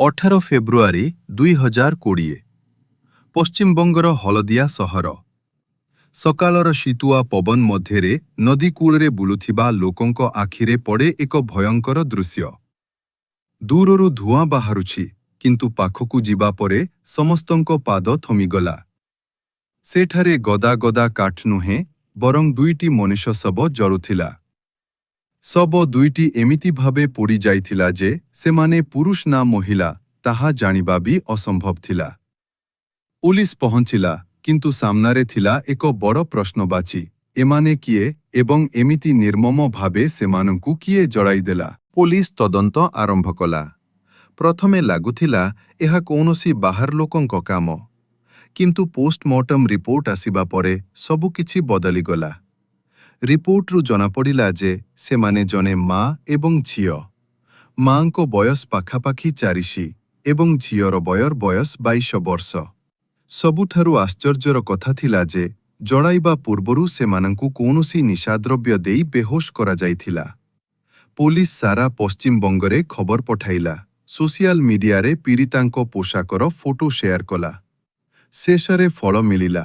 18 ଫେବୃଆରୀ 2020 ପଶ୍ଚିମବଙ୍ଗର ହଳଦିଆ ସହର। ସକାଳର ଶୀତୁଆ ପବନ ମଧ୍ୟରେ ନଦୀ କୂଳରେ ବୁଲୁଥିବା ଲୋକଙ୍କ ଆଖିରେ ପଡ଼େ ଏକ ଭୟଙ୍କର ଦୃଶ୍ୟ। ଦୂରରୁ ଧୂଆଁ ବାହାରୁଛି, କିନ୍ତୁ ପାଖକୁ ଯିବା ପରେ ସମସ୍ତଙ୍କ ପାଦ ଥମିଗଲା। ସେଠାରେ ଗଦା ଗଦା କାଠ ନୁହେଁ, ବରଂ ଦୁଇଟି ମଣିଷ ଶବ ଜଳୁଥିଲା। ଶବ ଦୁଇଟି ଏମିତି ଭାବେ ପୋଡ଼ି ଯାଇଥିଲା ଯେ ସେମାନେ ପୁରୁଷ ନା ମହିଳା ତାହା ଜାଣିବା ବି ଅସମ୍ଭବ ଥିଲା। ପୁଲିସ ପହଞ୍ଚିଲା, କିନ୍ତୁ ସାମ୍ନାରେ ଥିଲା ଏକ ବଡ଼ ପ୍ରଶ୍ନବାଚୀ। ଏମାନେ କିଏ ଏବଂ ଏମିତି ନିର୍ମମ ଭାବେ ସେମାନଙ୍କୁ କିଏ ଜଳାଇଦେଲା? ପୁଲିସ ତଦନ୍ତ ଆରମ୍ଭ କଲା। ପ୍ରଥମେ ଲାଗୁଥିଲା ଏହା କୌଣସି ବାହାର ଲୋକଙ୍କ କାମ, କିନ୍ତୁ ପୋଷ୍ଟମର୍ଟମ ରିପୋର୍ଟ ଆସିବା ପରେ ସବୁକିଛି ବଦଳିଗଲା। ରିପୋର୍ଟରୁ ଜଣାପଡ଼ିଲା ଯେ ସେମାନେ ଜଣେ ମା ଏବଂ ଝିଅ। ମାଙ୍କ ବୟସ ପାଖାପାଖି 40 ଏବଂ ଝିଅର ବୟସ 22 ବର୍ଷ। ସବୁଠାରୁ ଆଶ୍ଚର୍ଯ୍ୟର କଥା ଥିଲା ଯେ ଜଳାଇବା ପୂର୍ବରୁ ସେମାନଙ୍କୁ କୌଣସି ନିଶାଦ୍ରବ୍ୟ ଦେଇ ବେହୋସ କରାଯାଇଥିଲା। ପୋଲିସ ସାରା ପଶ୍ଚିମବଙ୍ଗରେ ଖବର ପଠାଇଲା। ସୋସିଆଲ ମିଡିଆରେ ପୀଡ଼ିତାଙ୍କ ପୋଷାକର ଫଟୋ ସେୟାର କଲା। ଶେଷରେ ଫଳ ମିଳିଲା।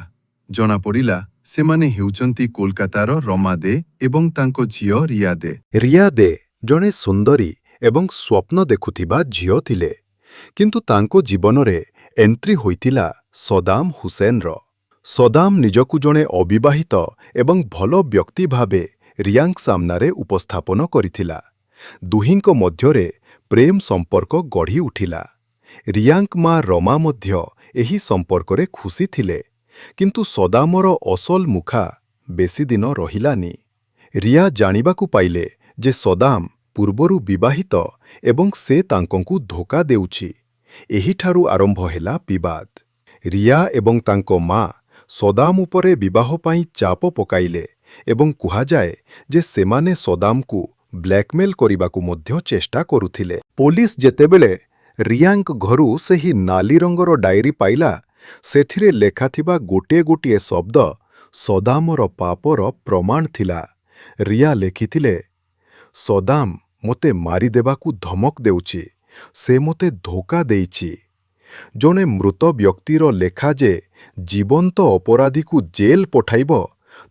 ଜଣାପଡ଼ିଲା ସେମାନେ ହେଉଛନ୍ତି କୋଲକାତାର ରମା ଦେ ଏବଂ ତାଙ୍କ ଝିଅ ରିୟା ଦେ। ରିୟା ଦେ ଜଣେ ସୁନ୍ଦରୀ ଏବଂ ସ୍ୱପ୍ନ ଦେଖୁଥିବା ଝିଅ ଥିଲେ, କିନ୍ତୁ ତାଙ୍କ ଜୀବନରେ ଏଣ୍ଟ୍ରି ହୋଇଥିଲା ସଦାମ ହୁସେନର। ସଦାମ ନିଜକୁ ଜଣେ ଅବିବାହିତ ଏବଂ ଭଲ ବ୍ୟକ୍ତି ଭାବେ ରିୟାଙ୍କ ସାମ୍ନାରେ ଉପସ୍ଥାପନ କରିଥିଲା। ଦୁହିଁଙ୍କ ମଧ୍ୟରେ ପ୍ରେମ ସମ୍ପର୍କ ଗଢ଼ି ଉଠିଲା। ରିୟାଙ୍କ ମା ରମା ମଧ୍ୟ ଏହି ସମ୍ପର୍କରେ ଖୁସି ଥିଲେ, କିନ୍ତୁ ସଦାମର ଅସଲ ମୁଖା ବେଶୀ ଦିନ ରହିଲାନି। ରିୟା ଜାଣିବାକୁ ପାଇଲେ ଯେ ସଦାମ ପୂର୍ବରୁ ବିବାହିତ ଏବଂ ସେ ତାଙ୍କୁ ଧୋକା ଦେଉଛି। ଏହିଠାରୁ ଆରମ୍ଭ ହେଲା ବିବାଦ। ରିୟା ଏବଂ ତାଙ୍କ ମା ସଦାମ ଉପରେ ବିବାହ ପାଇଁ ଚାପ ପକାଇଲେ ଏବଂ କୁହାଯାଏ ଯେ ସେମାନେ ସଦାମକୁ ବ୍ଲାକମେଲ କରିବାକୁ ମଧ୍ୟ ଚେଷ୍ଟା କରୁଥିଲେ। ପୋଲିସ ଯେତେବେଳେ ରିୟାଙ୍କ ଘରୁ ସେହି ନାଲି ରଙ୍ଗର ଡାଏରୀ ପାଇଲା, ସେଥିରେ ଲେଖାଥିବା ଗୋଟିଏ ଗୋଟିଏ ଶବ୍ଦ ସଦାମର ପାପର ପ୍ରମାଣ ଥିଲା। ରିୟା ଲେଖିଥିଲେ, ସଦାମ ମୋତେ ମାରିଦେବାକୁ ଧମକ ଦେଉଛି। ସେ ମୋତେ ଧୋକା ଦେଇଛି। ଜଣେ ମୃତ ବ୍ୟକ୍ତିର ଲେଖା ଯେ ଜୀବନ୍ତ ଅପରାଧୀକୁ ଜେଲ୍ ପଠାଇବ,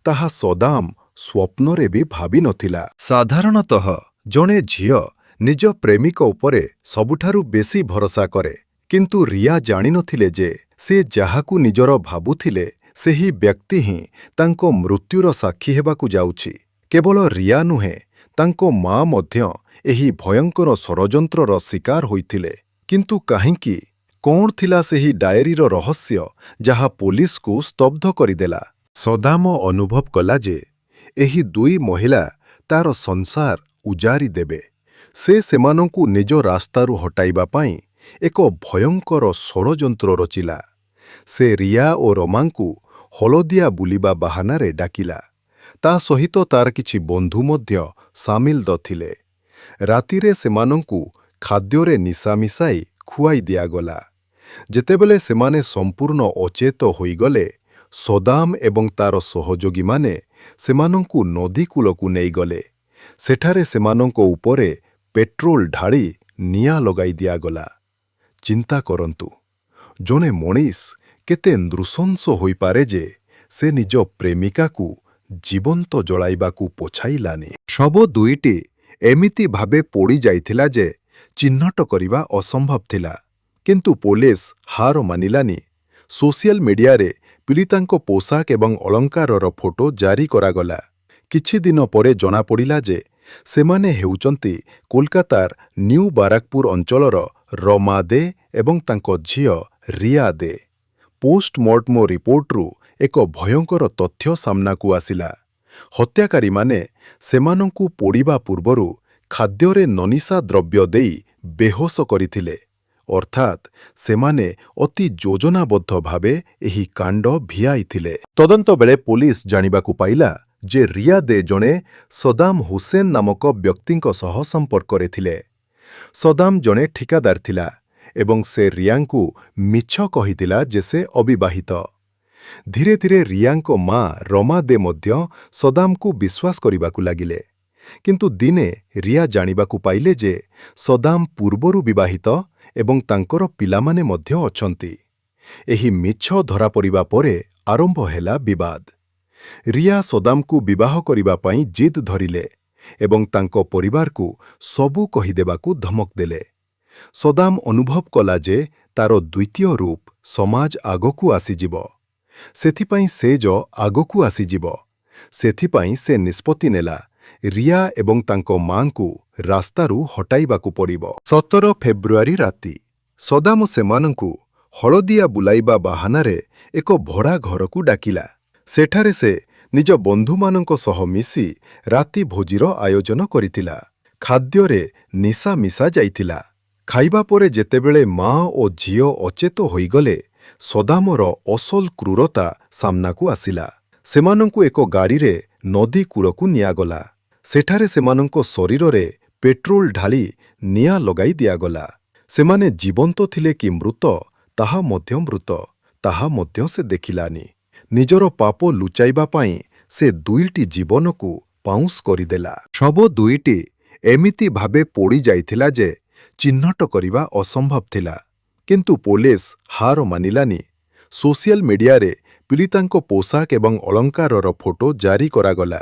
ତାହା ସଦାମ ସ୍ୱପ୍ନରେ ବି ଭାବିନଥିଲା। ସାଧାରଣତଃ ଜଣେ ଝିଅ ନିଜ ପ୍ରେମିକ ଉପରେ ସବୁଠାରୁ ବେଶୀ ଭରସା କରେ, କିନ୍ତୁ ରିୟା ଜାଣିନଥିଲେ ଯେ ସେ ଯାହାକୁ ନିଜର ଭାବୁଥିଲେ ସେହି ବ୍ୟକ୍ତି ହିଁ ତାଙ୍କ ମୃତ୍ୟୁର ସାକ୍ଷୀ ହେବାକୁ ଯାଉଛି। କେବଳ ରିୟା ନୁହେଁ, ତାଙ୍କ ମା ମଧ୍ୟ ଏହି ଭୟଙ୍କର ଷଡ଼ଯନ୍ତ୍ରର ଶିକାର ହୋଇଥିଲେ। କିନ୍ତୁ କାହିଁକି? କ'ଣ ଥିଲା ସେହି ଡାଏରୀର ରହସ୍ୟ ଯାହା ପୋଲିସକୁ ସ୍ତବ୍ଧ କରିଦେଲା? ସଦାମ ଅନୁଭବ କଲା ଯେ ଏହି ଦୁଇ ମହିଳା ତାର ସଂସାର ଉଜାରି ଦେବେ। ସେ ସେମାନଙ୍କୁ ନିଜ ରାସ୍ତାରୁ ହଟାଇବା ପାଇଁ ଏକ ଭୟଙ୍କର ଷଡ଼ଯନ୍ତ୍ର ରଚିଲା। ସେ ରିୟା ଓ ରମାଙ୍କୁ ହଳଦିଆ ବୁଲିବା ବାହାନାରେ ଡାକିଲା। ତା ସହିତ ତାର କିଛି ବନ୍ଧୁ ମଧ୍ୟ ସାମିଲ ଥିଲେ। ରାତିରେ ସେମାନଙ୍କୁ ଖାଦ୍ୟରେ ନିଶା ମିଶାଇ ଖୁଆଇ ଦିଆଗଲା। ଯେତେବେଳେ ସେମାନେ ସମ୍ପୂର୍ଣ୍ଣ ଅଚେତ ହୋଇଗଲେ, ସଦାମ ଏବଂ ତାର ସହଯୋଗୀମାନେ ସେମାନଙ୍କୁ ନଦୀ କୂଳକୁ ନେଇଗଲେ। ସେଠାରେ ସେମାନଙ୍କ ଉପରେ ପେଟ୍ରୋଲ ଢାଳି ନିଆଁ ଲଗାଇ ଦିଆଗଲା। ଚିନ୍ତା କରନ୍ତୁ, ଜଣେ ମଣିଷ କେତେ ନୃଶଂସ ହୋଇପାରେ ଯେ ସେ ନିଜ ପ୍ରେମିକାକୁ ଜୀବନ୍ତ ଜଳାଇବାକୁ ପଛାଇଲାନି। ଶବ ଦୁଇଟି ଏମିତି ଭାବେ ପୋଡ଼ି ଯାଇଥିଲା ଯେ ଚିହ୍ନଟ କରିବା ଅସମ୍ଭବ ଥିଲା, କିନ୍ତୁ ପୋଲିସ ହାର ମାନିଲାନି। ସୋସିଆଲ ମିଡିଆରେ ପୀଡ଼ିତାଙ୍କ ପୋଷାକ ଏବଂ ଅଳଙ୍କାରର ଫଟୋ ଜାରି କରାଗଲା। କିଛି ଦିନ ପରେ ଜଣାପଡ଼ିଲା ଯେ ସେମାନେ ହେଉଛନ୍ତି କୋଲକାତାର ନ୍ୟୁ ବାରାକପୁର ଅଞ୍ଚଳର ରମା ଦେ ଏବଂ ତାଙ୍କ ଝିଅ ରିୟା ଦେ। ପୋଷ୍ଟମର୍ଟମ ରିପୋର୍ଟରୁ ଏକ ଭୟଙ୍କର ତଥ୍ୟ ସାମ୍ନାକୁ ଆସିଲା। ହତ୍ୟାକାରୀମାନେ ସେମାନଙ୍କୁ ପୋଡ଼ିବା ପୂର୍ବରୁ ଖାଦ୍ୟରେ ନନିଶା ଦ୍ରବ୍ୟ ଦେଇ ବେହୋସ କରିଥିଲେ। ଅର୍ଥାତ୍ ସେମାନେ ଅତି ଯୋଜନାବଦ୍ଧ ଭାବେ ଏହି କାଣ୍ଡ ଭିଆଇଥିଲେ। ତଦନ୍ତ ବେଳେ ପୋଲିସ ଜାଣିବାକୁ ପାଇଲା ଯେ ରିୟା ଦେ ଜଣେ ସଦାମ ହୁସେନ ନାମକ ବ୍ୟକ୍ତିଙ୍କ ସହ ସମ୍ପର୍କରେ ଥିଲେ। ସଦାମ ଜଣେ ଠିକାଦାର ଥିଲା ଏବଂ ସେ ରିୟାଙ୍କୁ ମିଛ କହିଥିଲା ଯେ ସେ ଅବିବାହିତ। ଧୀରେ ଧୀରେ ରିୟାଙ୍କ ମା ରମା ଦେ ମଧ୍ୟ ସଦାମକୁ ବିଶ୍ୱାସ କରିବାକୁ ଲାଗିଲେ। କିନ୍ତୁ ଦିନେ ରିୟା ଜାଣିବାକୁ ପାଇଲେ ଯେ ସଦାମ ପୂର୍ବରୁ ବିବାହିତ ଏବଂ ତାଙ୍କର ପିଲାମାନେ ମଧ୍ୟ ଅଛନ୍ତି। ଏହି ମିଛ ଧରାପଡ଼ିବା ପରେ ଆରମ୍ଭ ହେଲା ବିବାଦ। ରିୟା ସଦାମକୁ ବିବାହ କରିବା ପାଇଁ ଜିଦ୍ ଧରିଲେ ଏବଂ ତାଙ୍କ ପରିବାରକୁ ସବୁ କହିଦେବାକୁ ଧମକ ଦେଲେ। ସଦାମ ଅନୁଭବ କଲା ଯେ ତାର ଦ୍ୱିତୀୟ ରୂପ ସମାଜ ଆଗକୁ ଆସିଯିବ। ସେଥିପାଇଁ ସେ ଆଗକୁ ଆସିଯିବ। ସେଥିପାଇଁ ସେ ନିଷ୍ପତ୍ତି ନେଲା ରିୟା ଏବଂ ତାଙ୍କ ମାଙ୍କୁ ରାସ୍ତାରୁ ହଟାଇବାକୁ ପଡ଼ିବ। 17 ଫେବୃଆରୀ ରାତି ସଦାମ ସେମାନଙ୍କୁ ହଳଦିଆ ବୁଲାଇବା ବାହାନାରେ ଏକ ଭଡ଼ା ଘରକୁ ଡାକିଲା। ସେଠାରେ ସେ ନିଜ ବନ୍ଧୁମାନଙ୍କ ସହ ମିଶି ରାତି ଭୋଜିର ଆୟୋଜନ କରିଥିଲା। ଖାଦ୍ୟରେ ନିଶା ମିଶା ଯାଇଥିଲା। ଖାଇବା ପରେ ଯେତେବେଳେ ମା ଓ ଝିଅ ଅଚେତ ହୋଇଗଲେ, ସଦାମର ଅସଲ କ୍ରୂରତା ସାମ୍ନାକୁ ଆସିଲା। ସେମାନଙ୍କୁ ଏକ ଗାଡ଼ିରେ ନଦୀ କୂଳକୁ ନିଆଗଲା। ସେଠାରେ ସେମାନଙ୍କ ଶରୀରରେ ପେଟ୍ରୋଲ ଢାଳି ନିଆଁ ଲଗାଇ ଦିଆଗଲା। ସେମାନେ ଜୀବନ୍ତ ଥିଲେ କି ମୃତ, ତାହା ମଧ୍ୟ ସେ ଦେଖିଲାନି। ନିଜର ପାପ ଲୁଚାଇବା ପାଇଁ ସେ 2ଟି ଜୀବନକୁ ପାଉଁଶ କରିଦେଲା। ଶବ 2ଟି ଏମିତି ଭାବେ ପୋଡ଼ି ଯାଇଥିଲା ଯେ ଚିହ୍ନଟ କରିବା ଅସମ୍ଭବ ଥିଲା। କିନ୍ତୁ ପୋଲିସ ହାର ମାନିଲାନି। ସୋସିଆଲ ମିଡିଆରେ ପୀଡ଼ିତାଙ୍କ ପୋଷାକ ଏବଂ ଅଳଙ୍କାରର ଫଟୋ ଜାରି କରାଗଲା।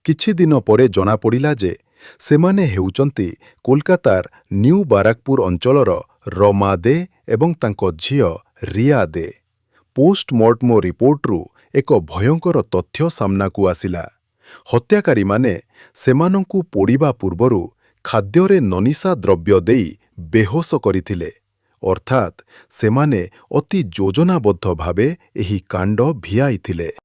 କିଛି ଦିନ ପରେ ଜଣାପଡ଼ିଲା ଯେ ସେମାନେ ହେଉଛନ୍ତି କୋଲକାତାର ନ୍ୟୁ ବାରାକପୁର ଅଞ୍ଚଳର ରମା ଦେ ଏବଂ ତାଙ୍କ ଝିଅ ରିୟା ଦେ। ପୋଷ୍ଟମର୍ଟମ ରିପୋର୍ଟରୁ ଏକ ଭୟଙ୍କର ତଥ୍ୟ ସାମ୍ନାକୁ ଆସିଲା। ହତ୍ୟାକାରୀମାନେ ସେମାନଙ୍କୁ ପୋଡ଼ିବା ପୂର୍ବରୁ ଖାଦ୍ୟରେ ନନିଶା ଦ୍ରବ୍ୟ ଦେଇ ବେହୋସ କରିଥିଲେ। ଅର୍ଥାତ୍ ସେମାନେ ଅତି ଯୋଜନାବଦ୍ଧ ଭାବେ ଏହି କାଣ୍ଡ ଭିଆଇଥିଲେ।